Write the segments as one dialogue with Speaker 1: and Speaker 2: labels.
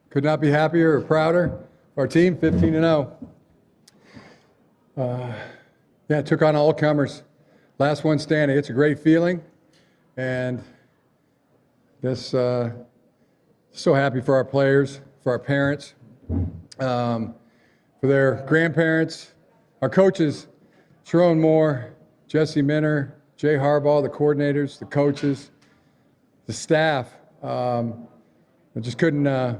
Speaker 1: Could not be happier or prouder. Our team, 15-0. Yeah, took on all comers. Last one standing. It's a great feeling, and this so happy for our players, for our parents, for their grandparents, our coaches, Sharon Moore, Jesse Minner, Jay Harbaugh, the coordinators, the coaches, the staff. I just couldn't have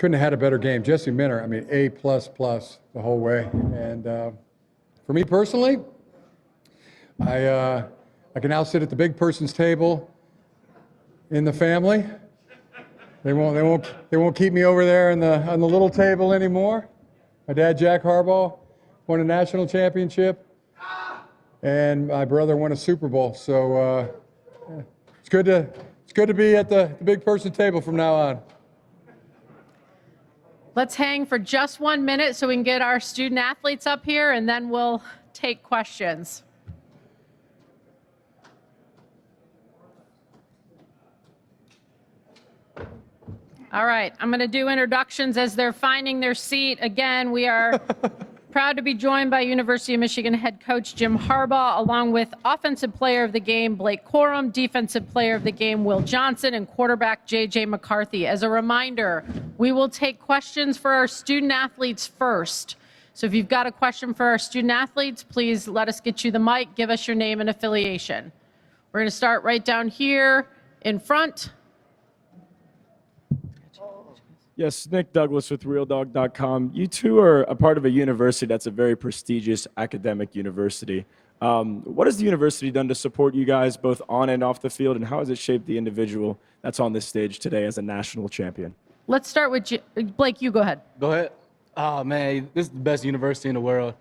Speaker 1: had a better game. Jesse Minner, I mean, A++ the whole way. And for me personally, I can now sit at the big person's table in the family. They won't keep me over there on the little table anymore. My dad, Jack Harbaugh, won a national championship, and my brother won a Super Bowl. So it's good to be at the big person table from now on.
Speaker 2: Let's hang for just 1 minute so we can get our student athletes up here, and then we'll take questions. All right, I'm going to do introductions as they're finding their seat. Again, we are proud to be joined by University of Michigan head coach Jim Harbaugh, along with Offensive Player of the Game Blake Corum, Defensive Player of the Game Will Johnson, and quarterback J.J. McCarthy. As a reminder, we will take questions for our student athletes first. So if you've got a question for our student athletes, please let us get you the mic. Give us your name and affiliation. We're going to start right down here in front.
Speaker 3: Yes, Nick Douglas with RealDog.com. You two are a part of a university that's a very prestigious academic university. What has the university done to support you guys both on and off the field, and how has it shaped the individual that's on this stage today as a national champion?
Speaker 2: Let's start with Blake. You go ahead.
Speaker 4: Go ahead. Oh, man, this is the best university in the world.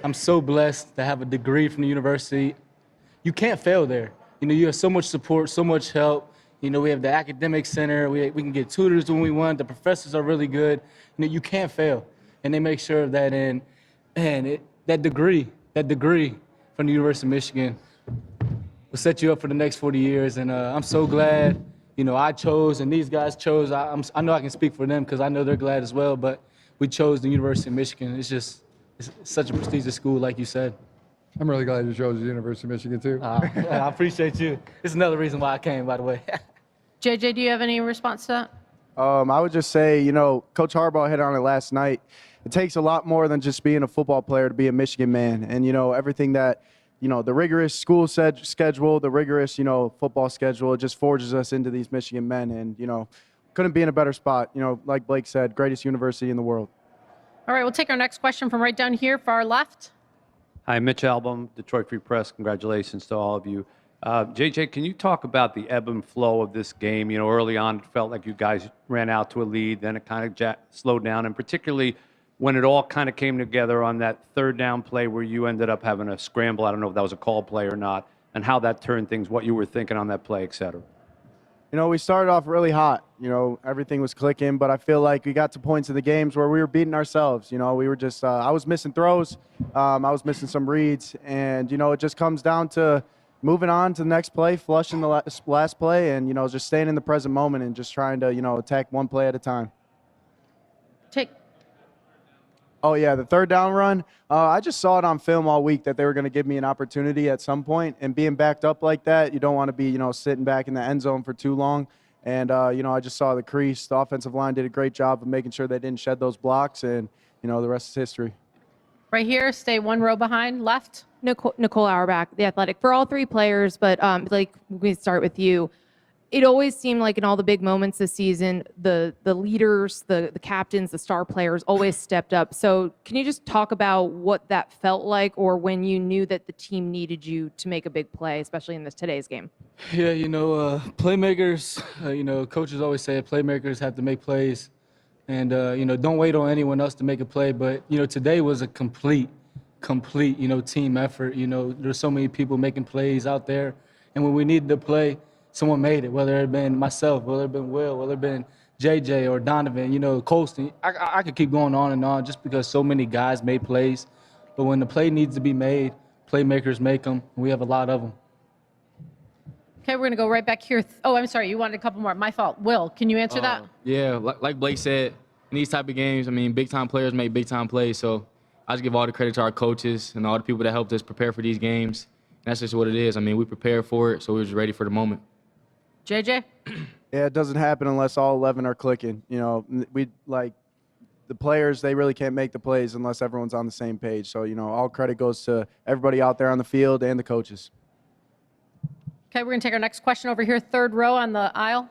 Speaker 4: I'm so blessed to have a degree from the university. You can't fail there. You know, you have so much support, so much help. You know, we have the academic center. We can get tutors when we want. The professors are really good. You know, you can't fail. And they make sure of that. And that degree from the University of Michigan will set you up for the next 40 years. And I'm so glad, you know, I chose and these guys chose. I know I can speak for them because I know they're glad as well. But we chose the University of Michigan. It's such a prestigious school, like you said.
Speaker 1: I'm really glad you chose the University of Michigan, too.
Speaker 4: I appreciate you. It's another reason why I came, by the way.
Speaker 2: JJ, do you have any response to that?
Speaker 5: I would just say, you know, Coach Harbaugh hit on it last night. It takes a lot more than just being a football player to be a Michigan man. And, you know, everything that, you know, the rigorous school schedule, the rigorous, you know, football schedule, it just forges us into these Michigan men. And, you know, couldn't be in a better spot. You know, like Blake said, greatest university in the world.
Speaker 2: All right, we'll take our next question from right down here, far left.
Speaker 6: Hi, Mitch Albom, Detroit Free Press. Congratulations to all of you. JJ, can you talk about the ebb and flow of this game? You know, early on, it felt like you guys ran out to a lead, then it kind of slowed down, and particularly when it all kind of came together on that third down play where you ended up having a scramble. I don't know if that was a call play or not, and how that turned things, what you were thinking on that play, et cetera.
Speaker 5: You know, we started off really hot. You know, everything was clicking, but I feel like we got to points in the games where we were beating ourselves. You know, we were just, I was missing throws. I was missing some reads. And, you know, it just comes down to moving on to the next play, flushing the last play, and, you know, just staying in the present moment and just trying to, you know, attack one play at a time. Oh, yeah, the third down run. I just saw it on film all week that they were going to give me an opportunity at some point, and being backed up like that, you don't want to be, you know, sitting back in the end zone for too long. And, you know, I just saw the crease. The offensive line did a great job of making sure they didn't shed those blocks, and, you know, the rest is history.
Speaker 2: Right here, stay one row behind, left.
Speaker 7: Nicole Auerbach, The Athletic. For all three players, but like we start with you. It always seemed like in all the big moments this season, the leaders, the captains, the star players always stepped up. So can you just talk about what that felt like, or when you knew that the team needed you to make a big play, especially in today's game?
Speaker 4: Yeah, you know, playmakers, you know, coaches always say playmakers have to make plays. And, you know, don't wait on anyone else to make a play. But, you know, today was a complete, you know, team effort. You know, there's so many people making plays out there. And when we needed to play, someone made it, whether it had been myself, whether it had been Will, whether it had been JJ or Donovan, you know, Colston. I could keep going on and on just because so many guys made plays. But when the play needs to be made, playmakers make them. And we have a lot of them.
Speaker 2: Okay, we're going to go right back here. Oh, I'm sorry. You wanted a couple more. My fault. Will, can you answer that?
Speaker 4: Yeah, like Blake said, in these type of games, I mean, big-time players make big-time plays. So I just give all the credit to our coaches and all the people that helped us prepare for these games. And that's just what it is. I mean, we prepared for it, so we were just ready for the moment.
Speaker 2: JJ?
Speaker 5: Yeah, it doesn't happen unless all 11 are clicking. You know, we like the players, they really can't make the plays unless everyone's on the same page. So, you know, all credit goes to everybody out there on the field and the coaches.
Speaker 2: Okay, we're going to take our next question over here, third row on the aisle.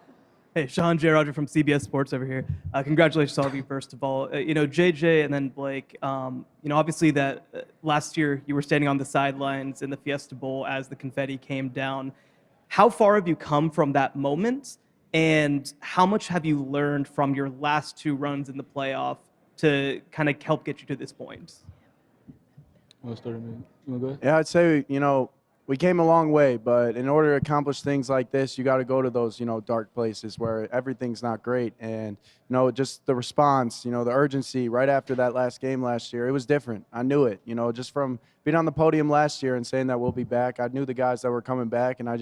Speaker 8: Hey, Sean J. Roger from CBS Sports over here. Congratulations to all of you, first of all. You know, JJ and then Blake, you know, obviously that last year you were standing on the sidelines in the Fiesta Bowl as the confetti came down. How far have you come from that moment? And how much have you learned from your last 2 runs in the playoff to kind of help get you to this point?
Speaker 4: You want to start, man? You want to go ahead?
Speaker 5: Yeah, I'd say, you know, we came a long way, but in order to accomplish things like this, you got to go to those, you know, dark places where everything's not great. And, you know, just the response, you know, the urgency right after that last game last year, it was different. I knew it, you know, just from being on the podium last year and saying that we'll be back. I knew the guys that were coming back, and I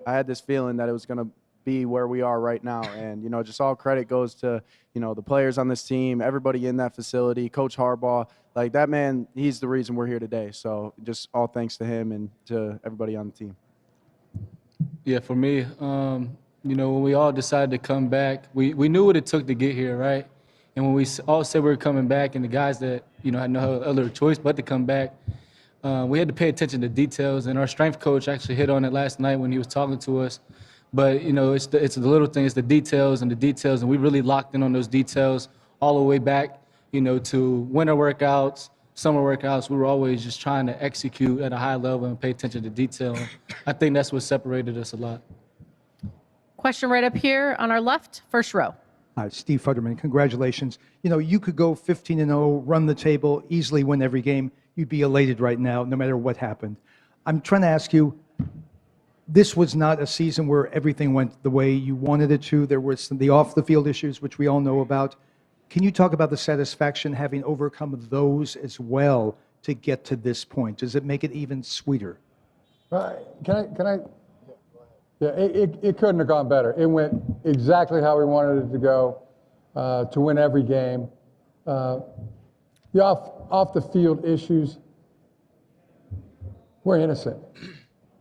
Speaker 5: had this feeling that it was going to be where we are right now. And, you know, just all credit goes to, you know, the players on this team, everybody in that facility, Coach Harbaugh. Like, that man, he's the reason we're here today. So just all thanks to him and to everybody on the team.
Speaker 4: Yeah, for me, you know, when we all decided to come back, we knew what it took to get here, right? And when we all said we were coming back, and the guys that, you know, had no other choice but to come back, we had to pay attention to details. And our strength coach actually hit on it last night when he was talking to us. But, you know, it's the little things, the details, and we really locked in on those details all the way back, you know, to winter workouts, summer workouts. We were always just trying to execute at a high level and pay attention to detail. I think that's what separated us a lot.
Speaker 2: Question right up here on our left, first row.
Speaker 9: Hi, Steve Futterman. Congratulations. You know, you could go 15-0, run the table, easily win every game. You'd be elated right now, no matter what happened. I'm trying to ask you, this was not a season where everything went the way you wanted it to. There was the off-the-field issues, which we all know about. Can you talk about the satisfaction having overcome those as well to get to this point? Does it make it even sweeter?
Speaker 1: Can I? Yeah, it couldn't have gone better. It went exactly how we wanted it to go, to win every game. The off the field issues, we're innocent.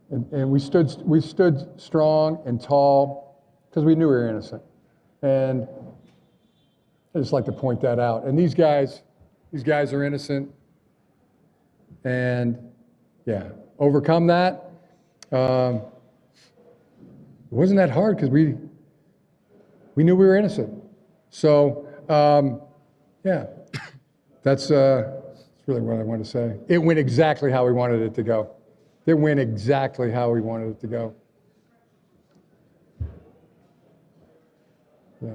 Speaker 1: And we stood strong and tall because we knew we were innocent. And I just like to point that out. And these guys are innocent. And yeah, overcome that. It wasn't that hard because we knew we were innocent. So yeah, that's really what I want to say. It went exactly how we wanted it to go. It went exactly how we wanted it to go. Yeah.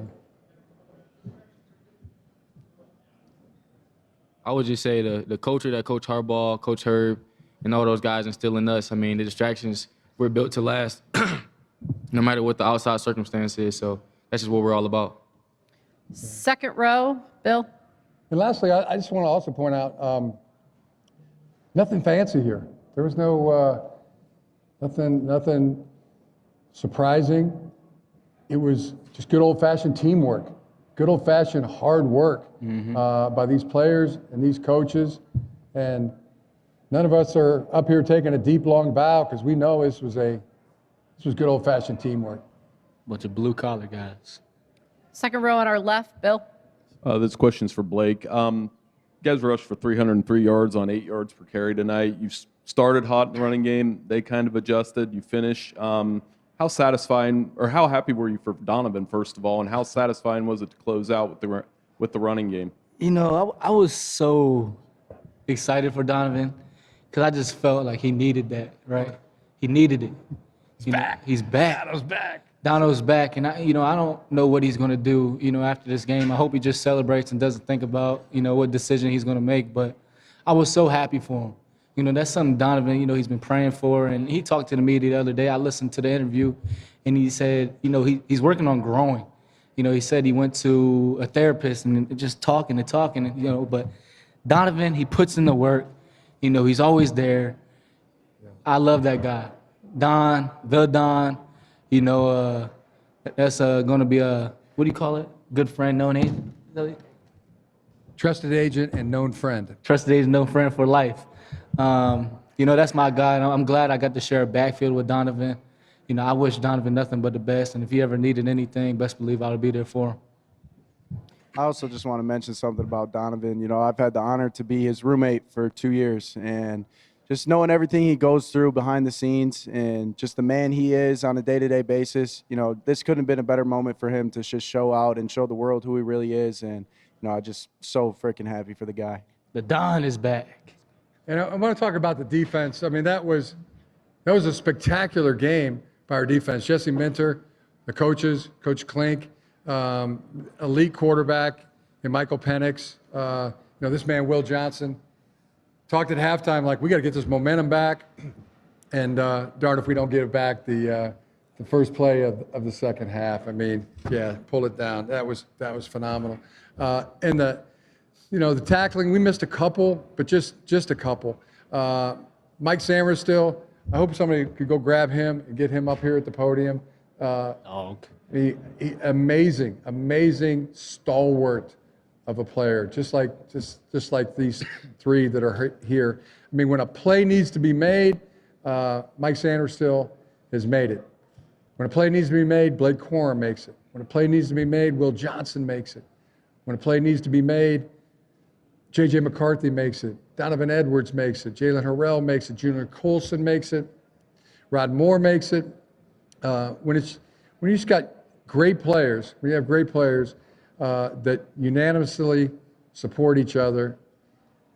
Speaker 4: I would just say the culture that Coach Harbaugh, Coach Herb, and all those guys instill in us. I mean, the distractions were built to last, no matter what the outside circumstance is. So that's just what we're all about.
Speaker 2: Second row, Bill.
Speaker 1: And lastly, I just want to also point out, nothing fancy here. There was no nothing surprising. It was just good old-fashioned teamwork, good old-fashioned hard work by these players and these coaches. And none of us are up here taking a deep, long bow because we know this was good old-fashioned teamwork.
Speaker 4: Bunch of blue-collar guys.
Speaker 2: Second row on our left, Bill.
Speaker 10: This question's for Blake. You guys rushed for 303 yards on 8 yards per carry tonight. You started hot in the running game. They kind of adjusted. You finish. How satisfying, or how happy were you for Donovan, first of all, and how satisfying was it to close out with the running game?
Speaker 4: You know, I was so excited for Donovan because I just felt like he needed that, right? He needed it. He's back. He's back. Dono's back. Dono's back, and I don't know what he's going to do, after this game. I hope he just celebrates and doesn't think about, what decision he's going to make. But I was so happy for him. That's something Donovan, he's been praying for. And he talked to the media the other day. I listened to the interview, and he said, he's working on growing. He said he went to a therapist and just talking, but Donovan, he puts in the work. He's always there. I love that guy. Don, You know, that's going to be a, what do you call it? Good friend, known agent? Is that what you-
Speaker 1: Trusted agent and known friend.
Speaker 4: Trusted agent, known friend for life. You know, that's my guy, and I'm glad I got to share a backfield with Donovan. You know, I wish Donovan nothing but the best, and if he ever needed anything, best believe I'll be there for him.
Speaker 5: I also just want to mention something about Donovan. You know, I've had the honor to be his roommate for 2 years, and just knowing everything he goes through behind the scenes and just the man he is on a day-to-day basis, you know, this couldn't have been a better moment for him to just show out and show the world who he really is. And, you know, I'm just so freaking happy for the guy.
Speaker 4: The Don is back.
Speaker 1: And I want to talk about the defense. I mean, that was a spectacular game by our defense. Jesse Minter, the coaches, Coach Klink, elite quarterback, and Michael Penix. You know, this man, Will Johnson, talked at halftime like, we got to get this momentum back. And darn if we don't get it back the first play of the second half. I mean, yeah, pull it down. That was phenomenal. And the tackling, we missed a couple, but just a couple. Mike Sammer still, I hope somebody could go grab him and get him up here at the podium. Amazing stalwart of a player, just like these three that are here. I mean, when a play needs to be made, Mike Sanders still has made it. When a play needs to be made, Blake Corum makes it. When a play needs to be made, Will Johnson makes it. When a play needs to be made, J.J. McCarthy makes it. Donovan Edwards makes it. Jalen Harrell makes it. Junior Colson makes it. Rod Moore makes it. When you just got great players, when you have great players that unanimously support each other,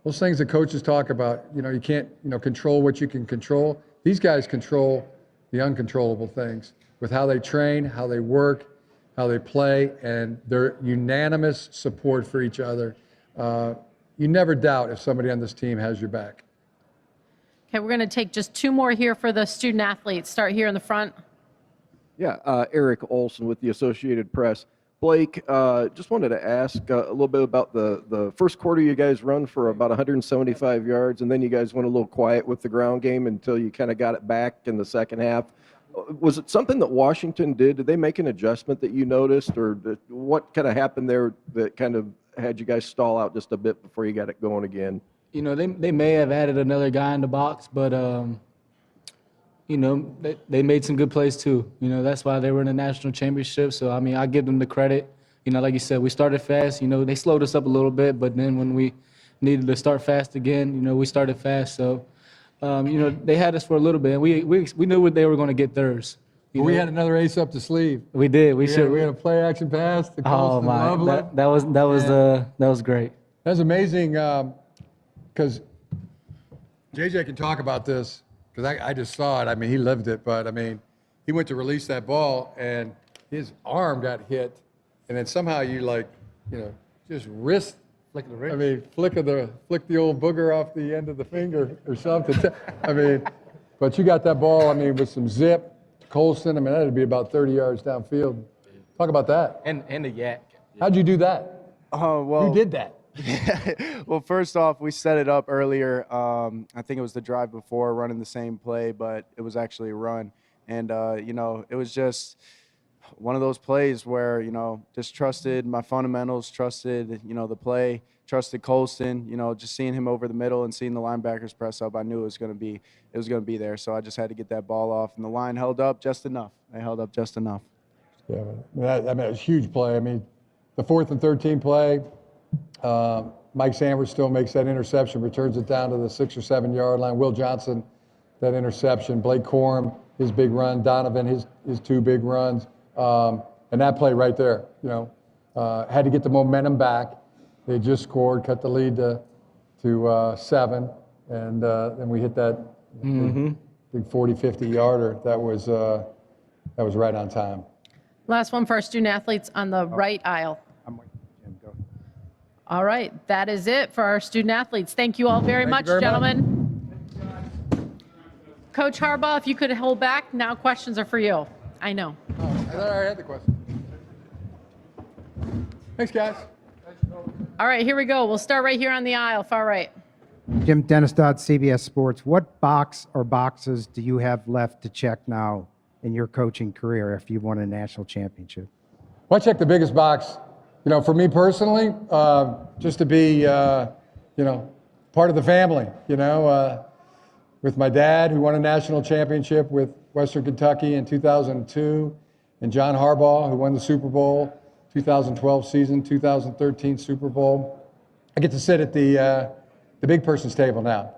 Speaker 1: those things that coaches talk about, you can't, control what you can control. These guys control the uncontrollable things with how they train, how they work, how they play, and their unanimous support for each other. You never doubt if somebody on this team has your back.
Speaker 2: Okay, we're going to take just two more here for the student athletes. Start here in the front.
Speaker 11: Yeah, Eric Olson with the Associated Press. Blake, just wanted to ask a little bit about the first quarter. You guys run for about 175 yards, and then you guys went a little quiet with the ground game until you kind of got it back in the second half. Was it something that Washington did? Did they make an adjustment that you noticed, or what kind of happened there that kind of had you guys stall out just a bit before you got it going again?
Speaker 4: You know, they may have added another guy in the box, but, they made some good plays too. You know, that's why they were in the national championship. So, I mean, I give them the credit. You know, like you said, we started fast. You know, they slowed us up a little bit, but then when we needed to start fast again, we started fast. So, they had us for a little bit. And we knew what they were going to get theirs.
Speaker 1: We had another ace up the sleeve.
Speaker 4: We did. We
Speaker 1: had a play action pass to
Speaker 4: Oh
Speaker 1: Colston
Speaker 4: my!
Speaker 1: Loveland.
Speaker 4: That was great.
Speaker 1: That was amazing because JJ can talk about this because I just saw it. I mean, he lived it, but I mean, he went to release that ball and his arm got hit, and then somehow you just wrist.
Speaker 4: Flick the wrist.
Speaker 1: I mean, flick the old booger off the end of the finger or something. I mean, but you got that ball. I mean, with some zip to Colston. I mean, that'd be about 30 yards downfield. Talk about that.
Speaker 4: And the yak.
Speaker 1: How'd you do that?
Speaker 5: Well,
Speaker 1: You did that.
Speaker 5: Well, first off, we set it up earlier. I think it was the drive before, running the same play, but it was actually a run. And, it was just one of those plays where, just trusted my fundamentals, trusted, the play, trusted Colston, just seeing him over the middle and seeing the linebackers press up. I knew it was going to be there. So I just had to get that ball off, and the line held up just enough. They held up just enough.
Speaker 1: Yeah, it was a huge play. I mean, the 4th and 13 play, Mike Sanders still makes that interception, returns it down to the 6 or 7 yard line. Will Johnson, that interception. Blake Corum, his big run. Donovan, his two big runs. And that play right there, had to get the momentum back. They just scored, cut the lead to 7, and then we hit that big 40, 50 yarder. That was right on time.
Speaker 2: Last one for our student athletes on the right aisle.
Speaker 5: I'm waiting. Jim, go.
Speaker 2: All right, that is it for our student athletes. Thank you all very
Speaker 1: Thank you
Speaker 2: much,
Speaker 1: very much.
Speaker 2: gentlemen. Coach Harbaugh, if you could hold back, now questions are for you. I know.
Speaker 1: Oh, I thought I already had the question. Thanks, guys.
Speaker 2: All right, here we go. We'll start right here on the aisle, far right.
Speaker 12: Jim Dennis, CBS Sports. What box or boxes do you have left to check now
Speaker 9: in your coaching career after you've won a national championship?
Speaker 1: Well, I check the biggest box. You know, for me personally, just to be, you know, part of the family, you know, with my dad, who won a national championship with Western Kentucky in 2002, and John Harbaugh, who won the Super Bowl 2012 season, 2013 Super Bowl. I get to sit at the big person's table now.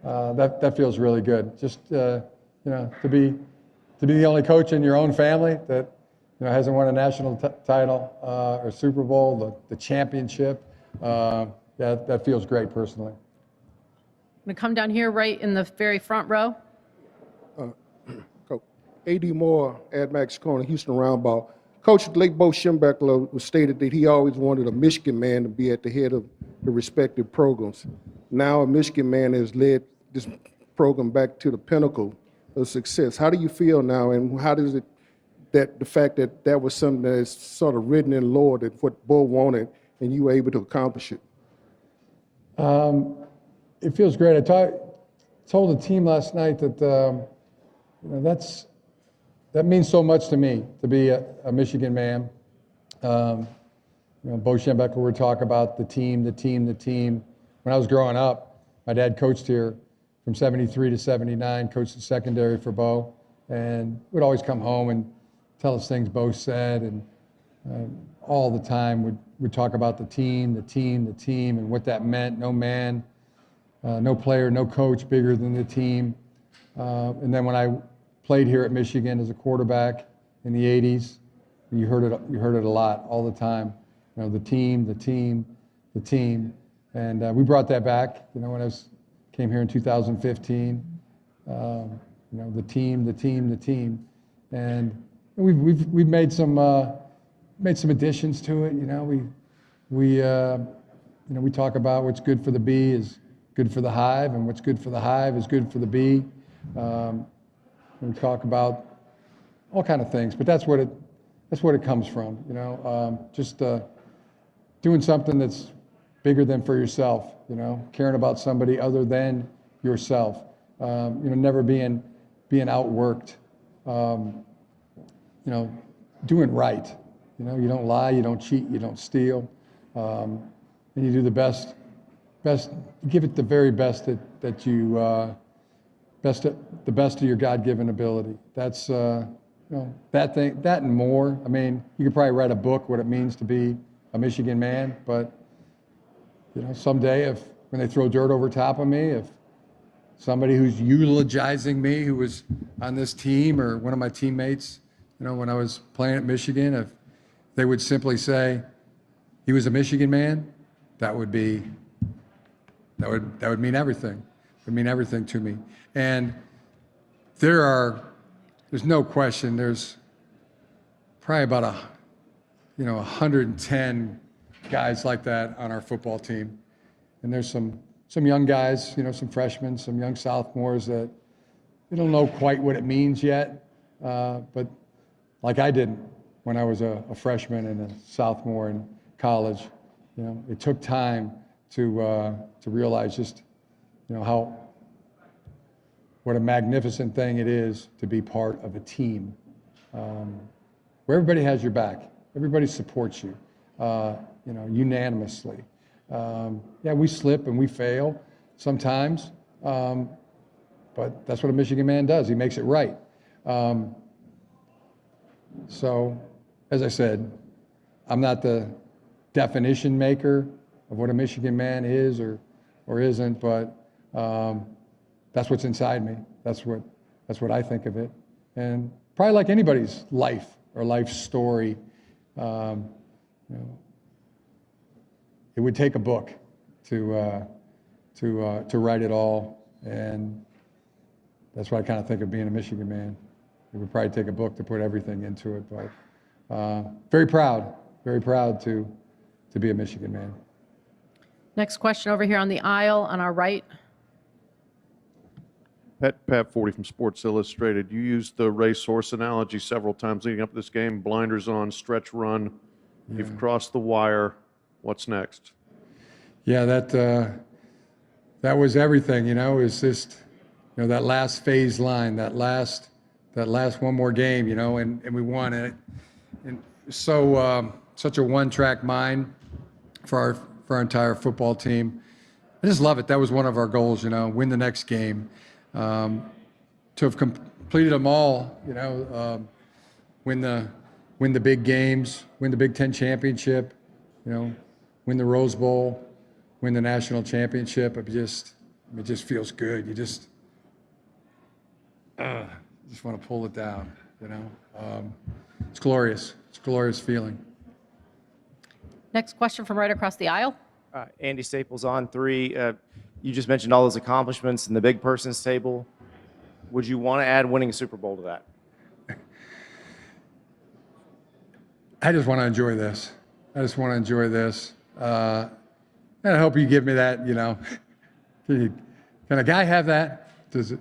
Speaker 1: That feels really good. Just you know, to be the only coach in your own family that hasn't won a national title or Super Bowl, the championship. That feels great personally.
Speaker 2: I'm going to come down here right in the very front row.
Speaker 12: A.D. Moore, AdMax Corner, Houston Roundball. Coach Lake Bo Schembechler stated that he always wanted a Michigan man to be at the head of the respective programs. Now a Michigan man has led this program back to the pinnacle of success. How do you feel now, and how does it, that the fact that that was something that is sort of written in law, that what Bo wanted, and you were able to accomplish it?
Speaker 1: It feels great. I told the team last night that that means so much to me, to be a Michigan man. Bo Schembechler would talk about the team. When I was growing up, my dad coached here from 73 to 79, coached the secondary for Bo, and would always come home and tell us things Bo said, and all the time would talk about the team, and what that meant. No man, no player, no coach bigger than the team. And then when I played here at Michigan as a quarterback in the 80s, you heard it a lot, all the time. The team. And we brought that back, when I came here in 2015. The team. And we've made some additions to it. We talk about what's good for the bee is good for the hive, and what's good for the hive is good for the bee. We talk about all kind of things, but that's what it comes from. Just doing something that's bigger than for yourself. Caring about somebody other than yourself. Never being outworked. Doing right. You don't lie, you don't cheat, you don't steal, and you do the best. Give it the very best that you. The best of your God-given ability. That's that and more. I mean, you could probably write a book what it means to be a Michigan man, but someday when they throw dirt over top of me, if somebody who's eulogizing me, who was on this team or one of my teammates, when I was playing at Michigan, if they would simply say he was a Michigan man, that would mean everything. It would mean everything to me. And there's no question, there's probably about 110 guys like that on our football team. And there's some young guys, some freshmen, some young sophomores that they don't know quite what it means yet. But like I didn't when I was a freshman and a sophomore in college, it took time to realize just, what a magnificent thing it is to be part of a team where everybody has your back, everybody supports you, unanimously. We slip and we fail sometimes, but that's what a Michigan man does. He makes it right. So, as I said, I'm not the definition maker of what a Michigan man is or isn't, but that's what's inside me. That's what I think of it. And probably like anybody's life or life story, it would take a book to write it all. And that's what I kind of think of being a Michigan man. It would probably take a book to put everything into it, but very proud to be a Michigan man.
Speaker 2: Next question over here on the aisle on our right.
Speaker 13: Pat 40 from Sports Illustrated. You used the racehorse analogy several times leading up to this game. Blinders on, stretch run. Yeah. You've crossed the wire. What's next?
Speaker 1: Yeah, that was everything. It's just that last phase line, that last that last one more game, you know, and we won it. And so such a one-track mind for our entire football team. I just love it. That was one of our goals, you know, win the next game. To have completed them all, you know, win the big games, win the Big Ten championship, you know, win the Rose Bowl, win the national championship. It just feels good. You just want to pull it down, you know. It's glorious. It's a glorious feeling.
Speaker 2: Next question from right across the aisle.
Speaker 14: Andy Staples on 3. You just mentioned all those accomplishments in the big person's table. Would you want to add winning a Super Bowl to that?
Speaker 1: I just want to enjoy this. I just want to enjoy this. And I hope you give me that, you know. Can a guy have that? Does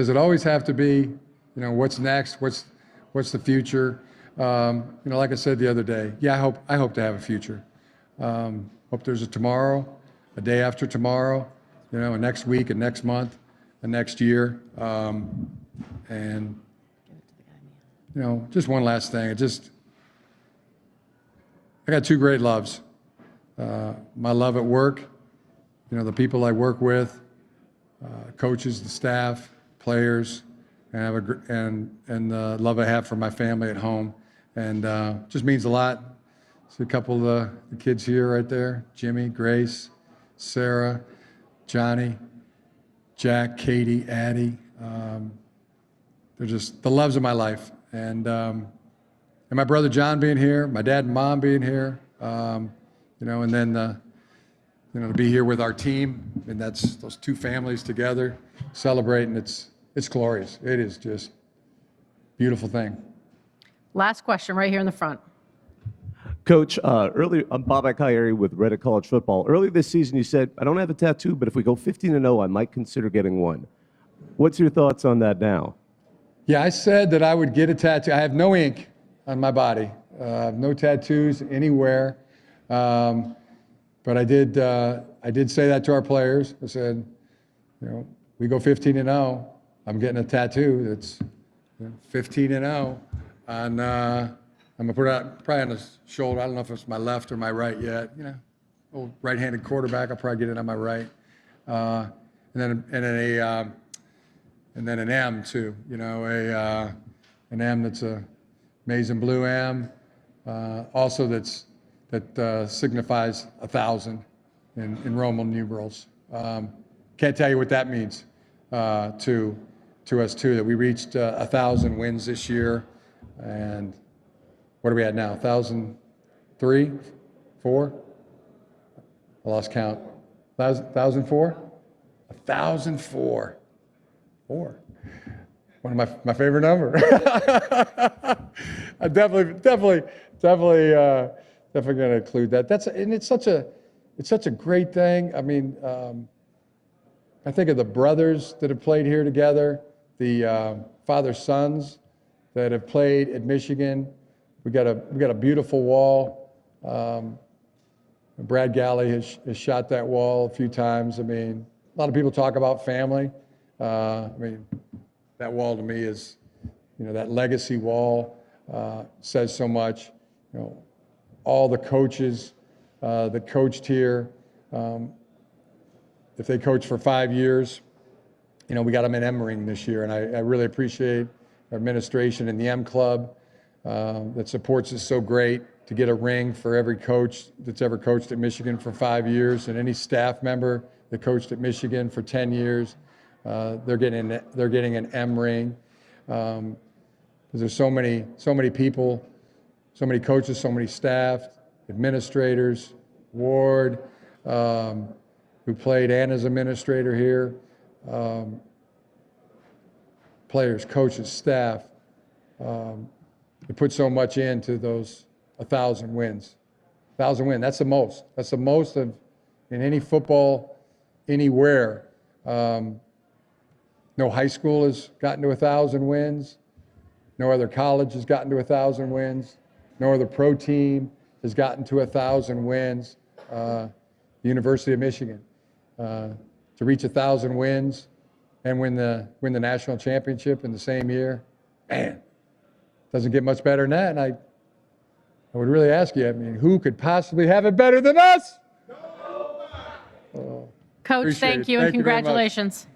Speaker 1: it always have to be, you know, what's next? What's the future? You know, like I said the other day, yeah, I hope to have a future. Hope there's a tomorrow, a day after tomorrow, you know, a next week, a next month, a next year. And, you know, just one last thing. I got 2 great loves. My love at work, you know, the people I work with, coaches, the staff, players, and the love I have for my family at home. And just means a lot. See a couple of the kids here right there, Jimmy, Grace, Sarah, Johnny, Jack, Katie, Addie. They're just the loves of my life. And my brother John being here, my dad and mom being here, you know, and then, you know, to be here with our team, and that's those 2 families together celebrating, it's glorious. It is just a beautiful thing.
Speaker 2: Last question right here in the front.
Speaker 15: Coach, I'm Bob Akayeri with Reddit College Football. Earlier this season, you said, I don't have a tattoo, but if we go 15-0, I might consider getting one. What's your thoughts on that now?
Speaker 1: Yeah, I said that I would get a tattoo. I have no ink on my body, no tattoos anywhere. But I did say that to our players. I said, you know, we go 15-0, I'm getting a tattoo that's 15-0 on. I'm gonna put it probably on the shoulder. I don't know if it's my left or my right yet. You know, old right-handed quarterback. I'll probably get it on my right, and then an M too. You know, an M that's a maize and blue M. Also that signifies 1,000 in Roman numerals. Can't tell you what that means to us too. That we reached 1,000 wins this year, and what are we at now? 1,003, 4? I lost count. 1,004? 1,004. 4. One of my favorite number. I definitely going to include that. It's such a great thing. I mean, I think of the brothers that have played here together, the father-sons that have played at Michigan. We got a beautiful wall. Brad Galley has shot that wall a few times. I mean, a lot of people talk about family. I mean, that wall to me is, you know, that legacy wall says so much. You know, all the coaches that coached here, if they coached for 5 years, you know, we got them in M-Ring this year, and I really appreciate our administration and the M Club that supports us so great to get a ring for every coach that's ever coached at Michigan for 5 years, and any staff member that coached at Michigan for 10 years. They're getting an M ring because there's so many people, so many coaches, so many staff, administrators, Ward, who played Anna's administrator here, players, coaches, staff. They put so much into those 1,000 wins. 1,000 wins. That's the most. That's the most of in any football anywhere. No high school has gotten to 1,000 wins. No other college has gotten to 1,000 wins. No other pro team has gotten to 1,000 wins. The University of Michigan to reach 1,000 wins and win the national championship in the same year. Man, doesn't get much better than that. And I would really ask you, I mean, who could possibly have it better than us?
Speaker 2: Coach,
Speaker 1: Appreciate
Speaker 2: thank
Speaker 1: it.
Speaker 2: you and
Speaker 1: Thank you very much.
Speaker 2: congratulations.